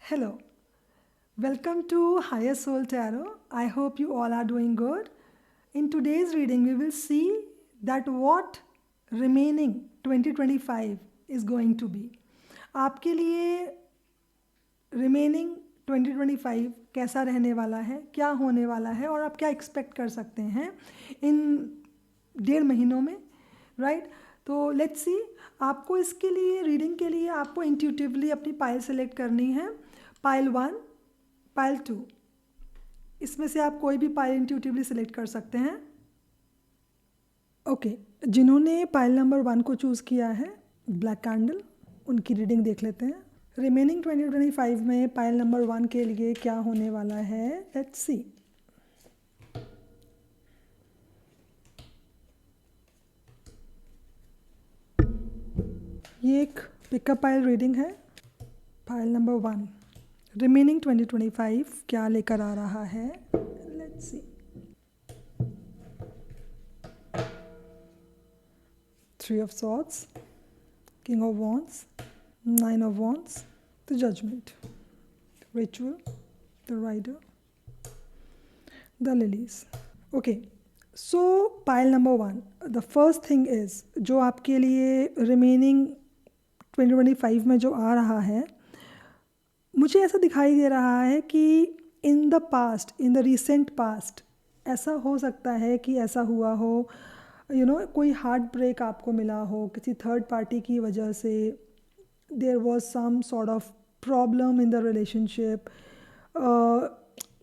Hello, welcome to Higher Soul Tarot. I hope you all are doing good. In today's reading, we will see that what remaining 2025 is going to be. आपके लिए remaining 2025 कैसा रहने वाला है, क्या होने वाला है और आप क्या एक्सपेक्ट कर सकते हैं इन 1.5 महीनों में, राइट? तो लेट्स सी, आपको इसके लिए रीडिंग के लिए आपको इंट्यूटिवली अपनी पाइल सेलेक्ट करनी है। पाइल 1, पाइल 2, इसमें से आप कोई भी पाइल इंट्यूटिवली सेलेक्ट कर सकते हैं। ओके, जिन्होंने पाइल नंबर 1 को चूज़ किया है, ब्लैक कैंडल, उनकी रीडिंग देख लेते हैं। रिमेनिंग 2025 में पाइल नंबर 1 के लिए क्या होने वाला है, लेट्स सी। ये एक पिकअप पाइल रीडिंग है। पाइल नंबर 1 रिमेनिंग 2025 क्या लेकर आ रहा है, let's C. 3 of Swords, King of Wands, 9 of Wands, the Judgment, the Ritual, the Rider, the Lilies. Okay, so pile number 1, the first thing is जो आपके लिए remaining 2025 में जो आ रहा है, मुझे ऐसा दिखाई दे रहा है कि in the past, in the recent past, ऐसा हो सकता है कि ऐसा हुआ हो, कोई हार्ट ब्रेक आपको मिला हो किसी थर्ड पार्टी की वजह से। There was some sort of problem in the relationship,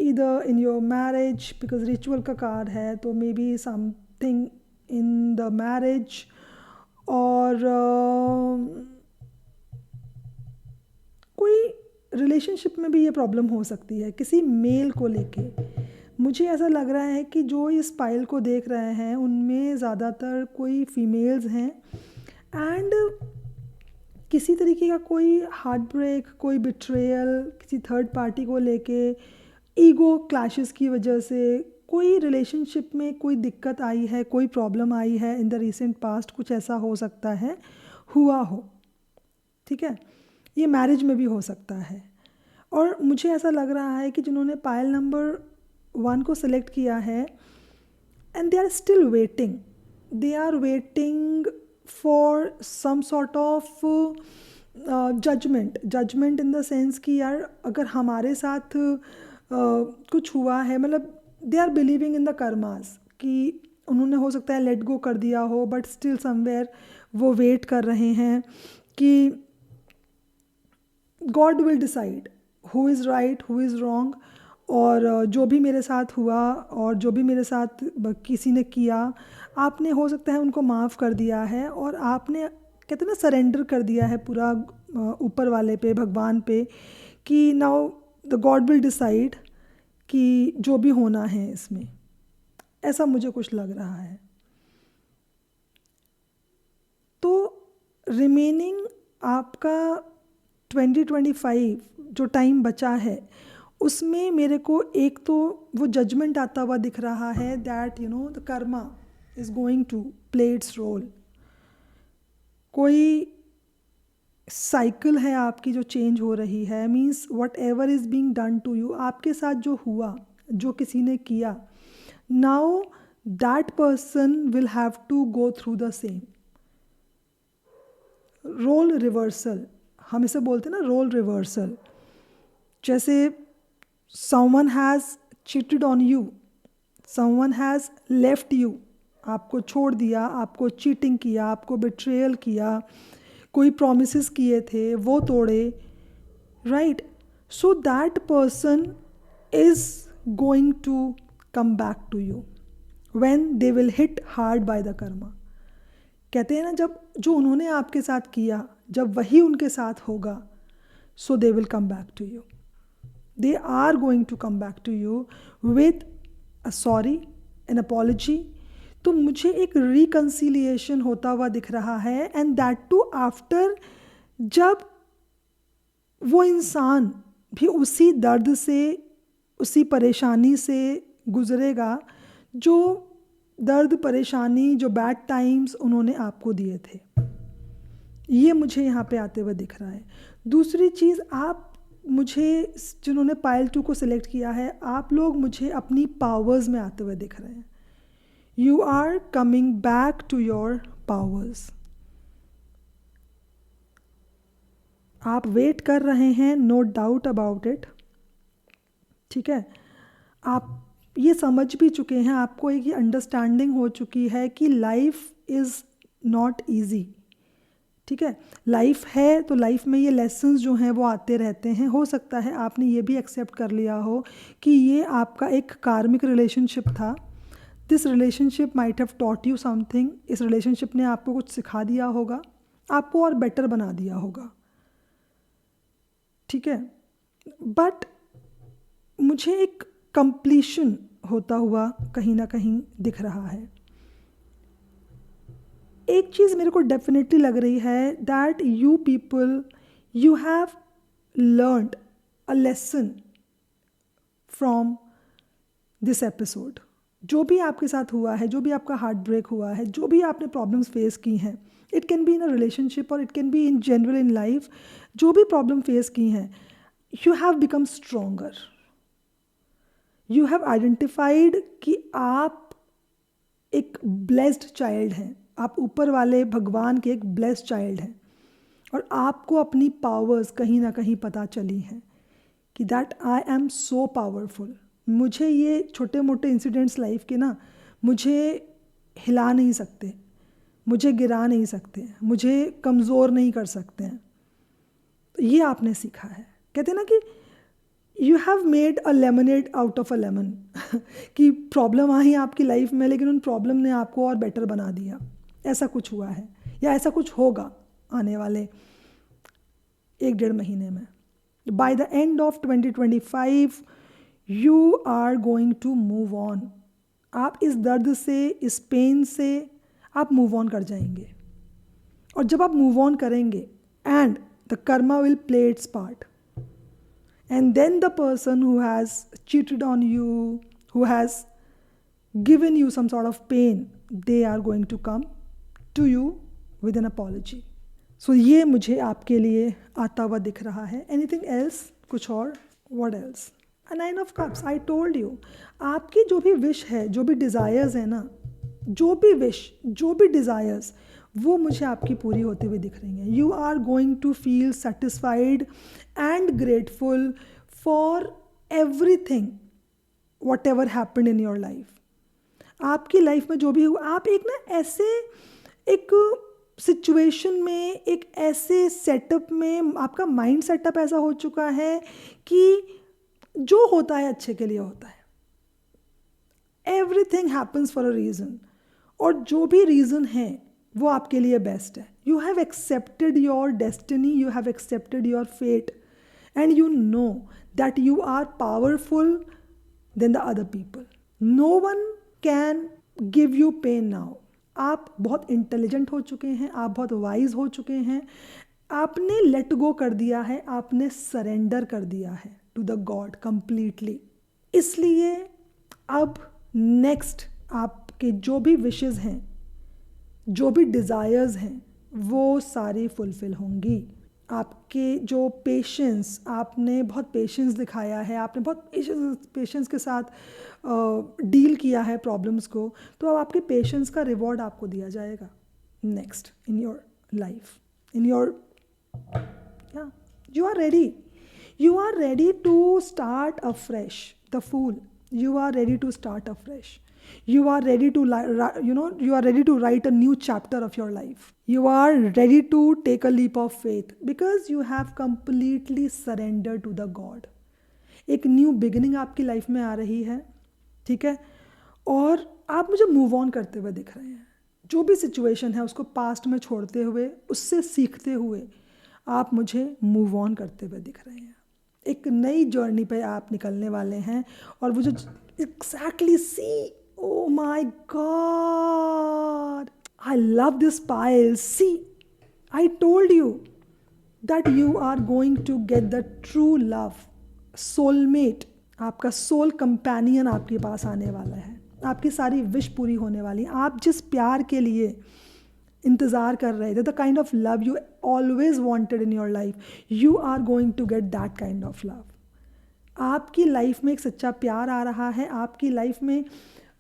either in your marriage, because ritual का कार्ड है, तो maybe something in the marriage, और कोई रिलेशनशिप में भी ये प्रॉब्लम हो सकती है किसी मेल को लेके। मुझे ऐसा लग रहा है कि जो इस पाइल को देख रहे हैं उनमें ज़्यादातर कोई फीमेल्स हैं, एंड किसी तरीके का कोई हार्ट ब्रेक, कोई बिट्रेयल किसी थर्ड पार्टी को लेके, ईगो क्लैशेस की वजह से कोई रिलेशनशिप में कोई दिक्कत आई है, कोई प्रॉब्लम आई है इन द रिसेंट पास्ट, कुछ ऐसा हो सकता है, हुआ हो, ठीक है। ये मैरिज में भी हो सकता है। और मुझे ऐसा लग रहा है कि जिन्होंने पाइल नंबर 1 को सेलेक्ट किया है, and they are still waiting, they are waiting for some sort of judgement in the sense कि यार अगर हमारे साथ कुछ हुआ है, मतलब they are believing in the karmas, कि उन्होंने हो सकता है लेट गो कर दिया हो, बट स्टिल समवेयर वो वेट कर रहे हैं कि God will decide who is right, who is wrong, और जो भी मेरे साथ हुआ और जो भी मेरे साथ किसी ने किया, आपने हो सकता है उनको माफ़ कर दिया है, और आपने कहते हैं ना सरेंडर कर दिया है पूरा ऊपर वाले पे, भगवान पे, कि now the God will decide कि जो भी होना है इसमें, ऐसा मुझे कुछ लग रहा है। तो रिमेनिंग आपका 2025 जो टाइम बचा है, उसमें मेरे को एक तो वो जजमेंट आता हुआ दिख रहा है, that the karma is going to play its role. कोई साइकिल है आपकी जो चेंज हो रही है, means whatever is being done to you, आपके साथ जो हुआ, जो किसी ने किया, now that person will have to go through the same. Role reversal, हम इसे बोलते हैं ना, रोल रिवर्सल। जैसे someone has cheated on you, someone has left you, आपको छोड़ दिया, आपको चीटिंग किया, आपको बिट्रेयल किया, कोई प्रोमिसेस किए थे वो तोड़े, right? So that person is going to come back to you when they will hit hard by the karma. कहते हैं ना, जब जो उन्होंने आपके साथ किया, जब वही उनके साथ होगा, so they will come back to you, they are going to come back to you with a sorry, an apology। तो मुझे एक reconciliation होता हुआ दिख रहा है, and that too after, जब वो इंसान भी उसी दर्द से, उसी परेशानी से गुजरेगा, जो दर्द, परेशानी, जो बैड टाइम्स उन्होंने आपको दिए थे। ये मुझे यहाँ पे आते हुए दिख रहा है। दूसरी चीज़, आप मुझे, जिन्होंने पायल 2 को सिलेक्ट किया है, आप लोग मुझे अपनी पावर्स में आते हुए दिख रहे हैं. You are coming back to your powers. आप वेट कर रहे हैं, नो डाउट अबाउट इट. ठीक है, आप ये समझ भी चुके हैं, आपको एक ये अंडरस्टैंडिंग हो चुकी है कि लाइफ इज़ नॉट ईजी. ठीक है, लाइफ है तो लाइफ में ये लेसन्स जो हैं वो आते रहते हैं. हो सकता है आपने ये भी एक्सेप्ट कर लिया हो कि ये आपका एक कार्मिक रिलेशनशिप था. This relationship might have taught you something. इस रिलेशनशिप ने आपको कुछ सिखा दिया होगा, आपको और बेटर बना दिया होगा. ठीक है, बट मुझे एक कंप्लीशन होता हुआ कहीं ना कहीं दिख रहा है. एक चीज़ मेरे को डेफिनेटली लग रही है that you people, you have learned a lesson from this episode. जो भी आपके साथ हुआ है, जो भी आपका हार्ट ब्रेक हुआ है, जो भी आपने प्रॉब्लम्स फेस की हैं, it can be in a relationship और it can be in general in life, जो भी प्रॉब्लम फेस की हैं, you have become stronger. You have identified कि आप एक ब्लेस्ड चाइल्ड हैं, आप ऊपर वाले भगवान के एक ब्लेस्ड चाइल्ड हैं, और आपको अपनी पावर्स कहीं ना कहीं पता चली हैं कि that I am so powerful. मुझे ये छोटे मोटे इंसिडेंट्स लाइफ के ना, मुझे हिला नहीं सकते, मुझे गिरा नहीं सकते, मुझे कमज़ोर नहीं कर सकते हैं. ये आपने सीखा है. कहते हैं ना कि you have made a lemonade out of a lemon. कि प्रॉब्लम आई आपकी लाइफ में, लेकिन उन प्रॉब्लम ने आपको और बेटर बना दिया. ऐसा कुछ हुआ है या ऐसा कुछ होगा आने वाले 1-1.5 महीने में. By the end of 2025 you are going to move on. आप इस दर्द से, इस पेन से आप मूव ऑन कर जाएंगे. और जब आप मूव ऑन करेंगे, and the Karma will play it's part, and then the person who has cheated on you, who has given you some sort of pain, they are going to come to you with an apology. So ये मुझे आपके लिए आता हुआ दिख रहा है. Anything else? कुछ और? What else? A 9 of Cups. I told you, आपकी जो भी विश है, जो भी डिज़ायर्स है ना, जो भी विश, जो भी डिज़ायर्स, वो मुझे आपकी पूरी होते हुए दिख रही हैं. You are going to feel satisfied and grateful for everything whatever happen in your life. आपकी लाइफ में जो भी हुआ, आप एक ना ऐसे एक सिचुएशन में, एक ऐसे सेटअप में, आपका माइंड सेटअप ऐसा हो चुका है कि जो होता है अच्छे के लिए होता है. Everything happens for a reason, और जो भी रीज़न है वो आपके लिए बेस्ट है. You have accepted your destiny, you have accepted your fate, and you know that you are powerful than the other people. No one can give you pain now. आप बहुत इंटेलिजेंट हो चुके हैं, आप बहुत वाइज हो चुके हैं. आपने लेट गो कर दिया है, आपने सरेंडर कर दिया है टू द गॉड कंप्लीटली. इसलिए अब नेक्स्ट आपके जो भी विशेज़ हैं, जो भी डिज़ायर्स हैं, वो सारी फुलफ़िल होंगी. आपके जो पेशेंस, आपने बहुत पेशेंस दिखाया है, आपने बहुत पेशेंस के साथ डील किया है प्रॉब्लम्स को, तो अब आपके पेशेंस का रिवॉर्ड आपको दिया जाएगा next in your life, in your, या you are ready. You are ready to start afresh. The Fool. You are ready to start afresh. You are ready to, you are ready to write a new chapter of your life. You are ready to take a leap of faith because you have completely surrendered to the God. एक new beginning आपकी life में आ रही है. ठीक है, और आप मुझे मूव ऑन करते हुए दिख रहे हैं. जो भी सिचुएशन है उसको पास्ट में छोड़ते हुए, उससे सीखते हुए आप मुझे मूव ऑन करते हुए दिख रहे हैं. एक नई जर्नी पे आप निकलने वाले हैं. और वो जो exactly see, oh my God, I love this pile. See, I told you that you are going to get the true love. Soulmate, आपका सोल कंपेनियन आपके पास आने वाला है. आपकी सारी विश पूरी होने वाली. आप जिस प्यार के लिए इंतज़ार कर रहे थे, the kind of love you always wanted in your life, you are going to get that kind of love. आपकी लाइफ में एक सच्चा प्यार आ रहा है। आपकी लाइफ में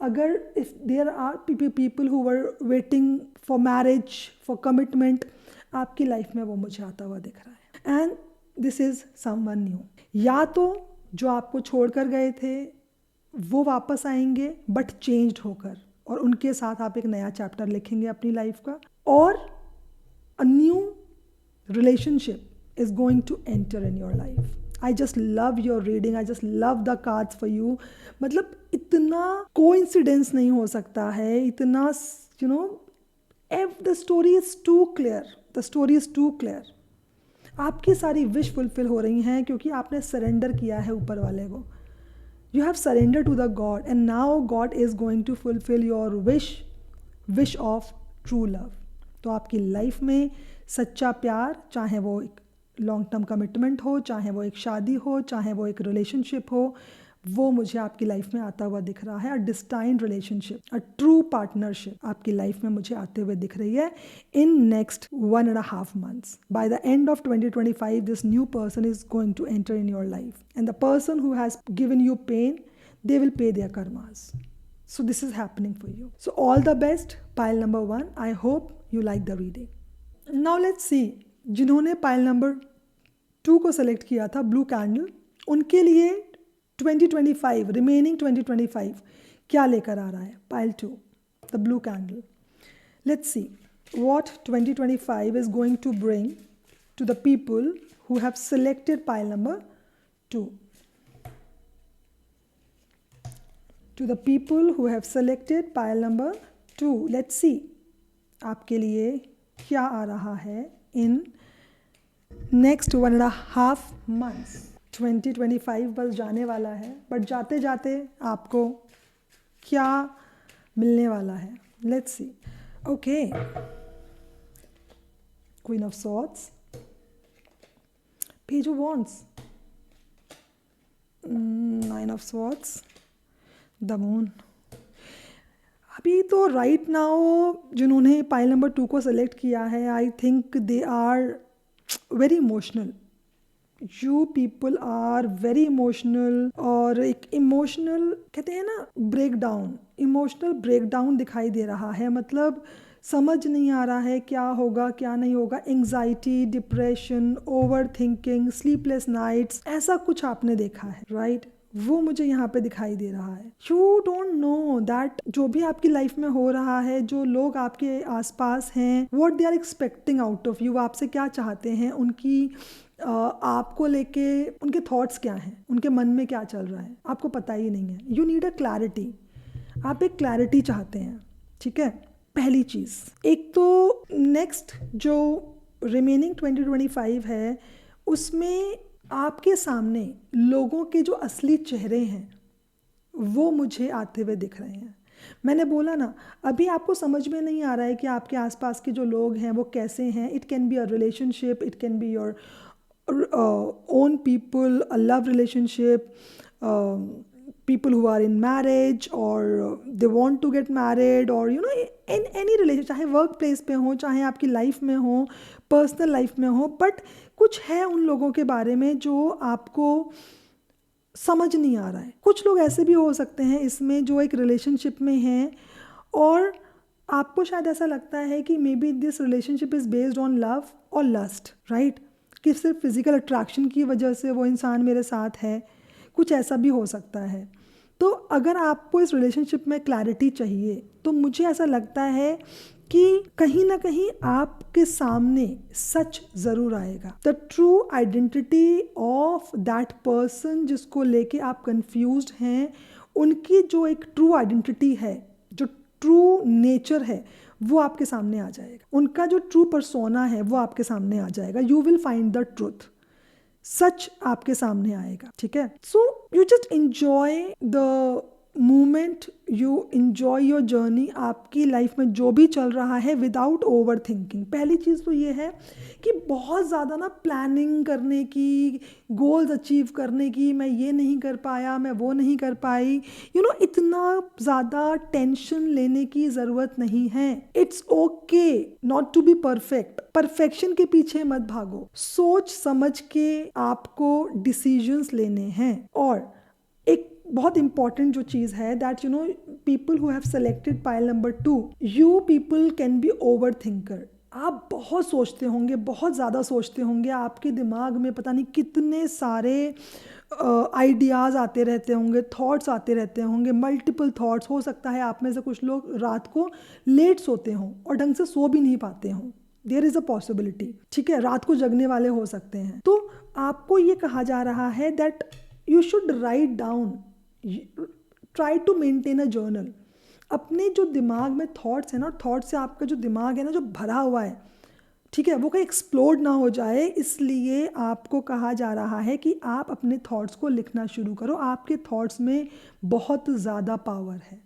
अगर if there are people who were waiting for marriage, for commitment, आपकी लाइफ में वो मुझे आता हुआ दिख रहा है। And this is someone new. या तो जो आपको छोड़कर गए थे वो वापस आएंगे बट चेंज्ड होकर, और उनके साथ आप एक नया चैप्टर लिखेंगे अपनी लाइफ का, और a new relationship is going to enter in your life. I just love your reading, I just love the cards for you. मतलब इतना कोइंसिडेंस नहीं हो सकता है, इतना you know, the story is too clear, the story is too clear. आपकी सारी wish fulfil हो रही हैं क्योंकि आपने सरेंडर किया है ऊपर वाले को। You have surrendered to the God, and now God is going to fulfill your wish of true love. तो आपकी लाइफ में सच्चा प्यार, चाहे वो एक लॉन्ग टर्म कमिटमेंट हो, चाहे वो एक शादी हो, चाहे वो एक रिलेशनशिप हो, वो मुझे आपकी लाइफ में आता हुआ दिख रहा है। A destined relationship, a true partnership आपकी लाइफ में मुझे आते हुए दिख रही है in next 1.5 months. By the end of 2025, this new person is going to enter in your life. And the person who has given you pain, they will pay their karmas. So this is happening for you. So all the best, pile number 1. I hope you like the reading. Now let's see, जिन्होंने pile number 2 को select किया था, blue candle, उनके लिए 2025, remaining 2025 क्या लेकर आ रहा है। Pile 2, the blue candle. Let's see what 2025 is going to bring to the people who have selected pile number 2। To the people who have selected pile number 2, let's see आपके लिए क्या आ रहा है इन नेक्स्ट 1.5 months। 2025 बस जाने वाला है, but जाते जाते आपको क्या मिलने वाला है, let's see. Okay, queen of swords, page of wands, 9 of swords, the moon. अभी तो राइट नाउ जिन्होंने पाइल नंबर 2 को सेलेक्ट किया है, I think they are very emotional. You people are very emotional, और एक इमोशनल कहते हैं ना ब्रेकडाउन, इमोशनल ब्रेकडाउन दिखाई दे रहा है। मतलब समझ नहीं आ रहा है क्या होगा क्या नहीं होगा, anxiety, depression, overthinking, sleepless nights, ऐसा कुछ आपने देखा है, राइट? वो मुझे यहाँ पे दिखाई दे रहा है। यू डोंट नो दैट जो भी आपकी लाइफ में हो रहा है, जो लोग आपके आसपास हैं, what they are expecting out of you, आपसे क्या चाहते हैं, उनकी आपको लेके उनके थॉट्स क्या हैं, उनके मन में क्या चल रहा है, आपको पता ही नहीं है। यू नीड अ क्लैरिटी, आप एक क्लैरिटी चाहते हैं, ठीक है। पहली चीज़, एक तो नेक्स्ट जो रिमेनिंग 2025 है उसमें आपके सामने लोगों के जो असली चेहरे हैं वो मुझे आते हुए दिख रहे हैं। मैंने बोला ना, अभी आपको समझ में नहीं आ रहा है कि आपके आसपास के जो लोग हैं वो कैसे हैं। It can be a relationship, it can be your own people, a love relationship, people who are in marriage or they want to get married, or you know in any relationship, चाहे work place पे हो, चाहे आपकी life में हो, personal life में हो, but कुछ है उन लोगों के बारे में जो आपको समझ नहीं आ रहा है। कुछ लोग ऐसे भी हो सकते हैं इसमें जो एक रिलेशनशिप में हैं और आपको शायद ऐसा लगता है कि may be this relationship is based on love और लस्ट, राइट, कि सिर्फ फिजिकल अट्रैक्शन की वजह से वो इंसान मेरे साथ है, कुछ ऐसा भी हो सकता है। तो अगर आपको इस रिलेशनशिप में क्लैरिटी चाहिए तो मुझे ऐसा लगता है कि कहीं ना कहीं आपके सामने सच ज़रूर आएगा। The true identity of that person जिसको लेके आप कंफ्यूज्ड हैं, उनकी जो एक ट्रू आइडेंटिटी है, जो ट्रू नेचर है, वो आपके सामने आ जाएगा। उनका जो ट्रू पर्सोना है वो आपके सामने आ जाएगा। You will find the truth, सच आपके सामने आएगा, ठीक है। So you just enjoy the moment you enjoy your journey, आपकी लाइफ में जो भी चल रहा है विदाउट ओवर थिंकिंग। पहली चीज़ तो ये है कि बहुत ज़्यादा ना प्लानिंग करने की, गोल्स अचीव करने की, मैं ये नहीं कर पाया, मैं वो नहीं कर पाई, इतना ज़्यादा टेंशन लेने की ज़रूरत नहीं है। It's okay not to be perfect. Perfection के पीछे मत भागो, सोच समझ के आपको डिसीजंस लेने हैं। और एक बहुत इंपॉर्टेंट जो चीज़ है that people who have selected pile number 2, you people can be over thinker. आप बहुत सोचते होंगे, बहुत ज़्यादा सोचते होंगे, आपके दिमाग में पता नहीं कितने सारे आइडियाज़ आते रहते होंगे, थॉट्स आते रहते होंगे, मल्टीपल थॉट्स। हो सकता है आप में से कुछ लोग रात को लेट सोते हों और ढंग से सो भी नहीं पाते हों, देयर इज़ अ पॉसिबिलिटी, ठीक है, रात को जगने वाले हो सकते हैं। तो आपको ये कहा जा रहा है that you should write down, try to maintain a journal. अपने जो दिमाग में थॉट्स हैं ना, थॉट्स से आपका जो दिमाग है ना, जो भरा हुआ है, ठीक है, वो कहीं एक्सप्लोड ना हो जाए, इसलिए आपको कहा जा रहा है कि आप अपने थॉट्स को लिखना शुरू करो। आपके थॉट्स में बहुत ज़्यादा पावर है।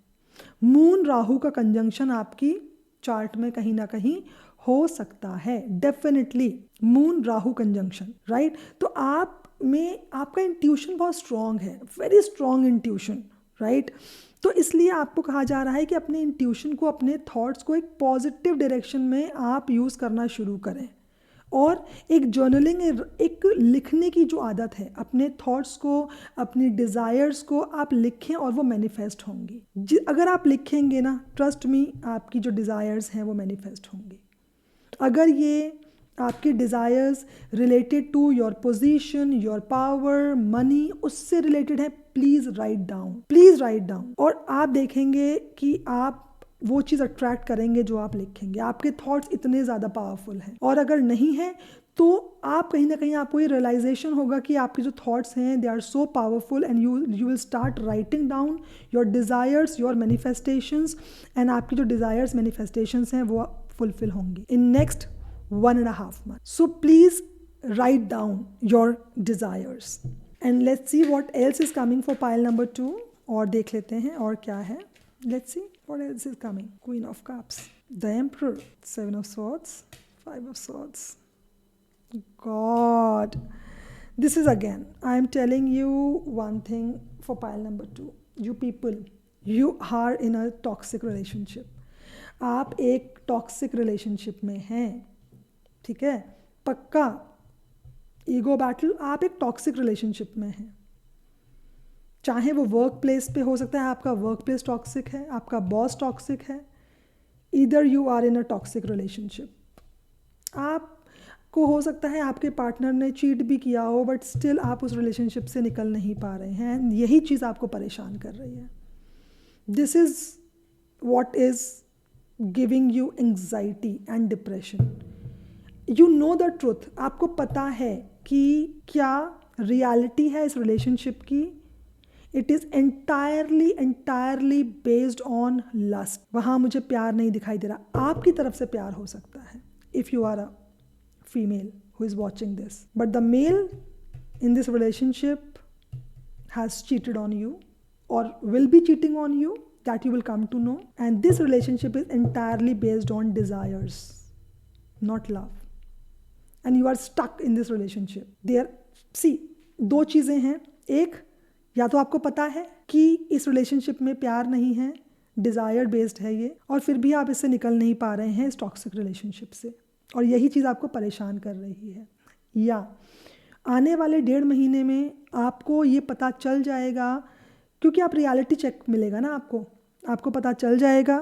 मून राहु का कंजंक्शन आपकी चार्ट में कहीं ना कहीं हो सकता है, definitely moon Rahu conjunction, right. तो आप में आपका इंट्यूशन बहुत स्ट्रॉन्ग है, वेरी स्ट्रॉन्ग इंट्यूशन, राइट। तो इसलिए आपको कहा जा रहा है कि अपने इंट्यूशन को, अपने थॉट्स को एक पॉजिटिव डायरेक्शन में आप यूज़ करना शुरू करें। और एक जर्नलिंग, एक लिखने की जो आदत है, अपने थॉट्स को, अपनी डिज़ायर्स को आप लिखें और वो मैनिफेस्ट होंगी। अगर आप लिखेंगे ना, ट्रस्ट मी, आपकी जो डिज़ायर्स हैं वो मैनिफेस्ट होंगी। अगर ये आपके desires related to your position, your power, money, उससे रिलेटेड है, please write down, please write down. और आप देखेंगे कि आप वो चीज़ अट्रैक्ट करेंगे जो आप लिखेंगे। आपके थॉट्स इतने ज़्यादा पावरफुल हैं। और अगर नहीं है तो आप कहीं ना कहीं आपको ये रियलाइजेशन होगा कि आपके जो थॉट्स हैं they are so powerful, and you will start writing down your desires, your manifestations, एंड आपकी जो डिज़ायर्स, मैनिफेस्टेशंस हैं वो फुलफिल होंगी in next 1.5 months. So please write down your desires and let's see what else is coming for pile number 2. और देख लेते हैं और क्या है. Let's see what else is coming. Queen of Cups, the Emperor, 7 of Swords, 5 of Swords. God, this is again, I am telling you one thing for pile number 2. You people, you are in a toxic relationship. आप एक toxic relationship में हैं, ठीक है, पक्का ego battle. आप एक toxic relationship में हैं, चाहे वो वर्क प्लेस पे हो सकता है, आपका वर्क प्लेस टॉक्सिक है, आपका बॉस टॉक्सिक है, either you are in a toxic relationship. आपको हो सकता है आपके पार्टनर ने चीट भी किया हो, बट स्टिल आप उस रिलेशनशिप से निकल नहीं पा रहे हैं। यही चीज़ आपको परेशान कर रही है। This is what is giving you anxiety and depression. You know the truth, आपको पता है कि क्या रियलिटी है इस रिलेशनशिप की। It is entirely based on lust. वहाँ मुझे प्यार नहीं दिखाई दे रहा। आपकी तरफ से प्यार हो सकता है if you are a female who is watching this, but the male in this relationship has cheated on you और will be cheating on you, that you will come to know, and this relationship is entirely based on desires, not love, and you are stuck in this relationship. There, see, दो चीज़ें हैं। एक, या तो आपको पता है कि इस रिलेशनशिप में प्यार नहीं है, डिज़ायर बेस्ड है ये, और फिर भी आप इससे निकल नहीं पा रहे हैं इस टॉक्सिक रिलेशनशिप से, और यही चीज़ आपको परेशान कर रही है। या आने वाले 1.5 महीने में आपको ये पता चल जाएगा, क्योंकि आप रियलिटी चेक मिलेगा ना, आपको पता चल जाएगा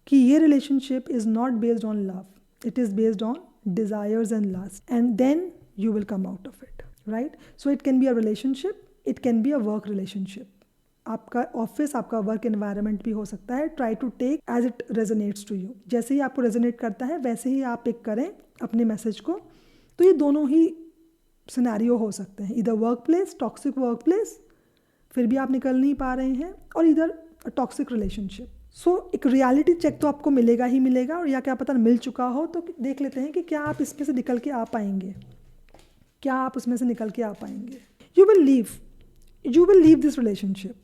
कि ये relationship is not based on love, it is based on desires and lust, and then you will come out of it, right. So it can be a relationship, it can be a work relationship. आपका office, आपका work environment भी हो सकता है। Try to take as it resonates to you. जैसे ही आपको resonate करता है वैसे ही आप पिक करें अपने मैसेज को। तो ये दोनों ही सिनेरियो हो सकते हैं, इधर work place, toxic work place, फिर भी आप निकल नहीं पा रहे हैं, और इधर टॉक्सिक रिलेशनशिप। सो एक रियलिटी चेक तो आपको मिलेगा ही मिलेगा, और या क्या पता मिल चुका हो, तो देख लेते हैं कि क्या आप इसमें से निकल के आ पाएंगे, क्या आप उसमें से निकल के आ पाएंगे। You will leave this relationship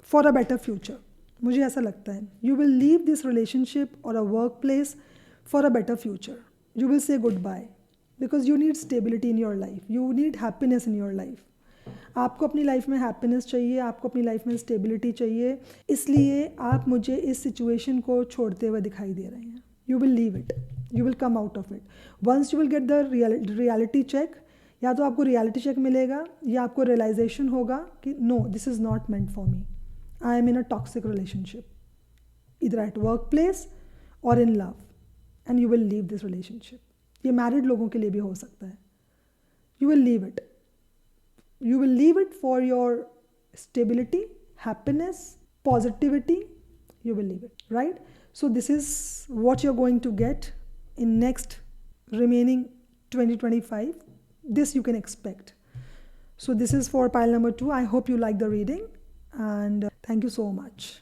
for a better future. मुझे ऐसा लगता है. You will leave this relationship or a workplace for a better future. You will say goodbye because you need stability in your life. You need happiness in your life. आपको अपनी life में happiness चाहिए, आपको अपनी life में stability चाहिए, इसलिए आप मुझे इस सिचुएशन को छोड़ते हुए दिखाई दे रहे हैं. You will leave it, you will come out of it. Once you will get the reality check, या तो आपको रियलिटी चेक मिलेगा या आपको रियलाइजेशन होगा कि no, this is not meant for me. I am in a toxic relationship, either at work place और in love, and you will leave this relationship. ये मैरिड लोगों के लिए भी हो सकता है. You will leave it. You will leave it for your stability, happiness, positivity. You will leave it, right? So this is what you're going to get in next remaining 2025. This you can expect. So this is for pile number 2. I hope you like the reading, and thank you so much.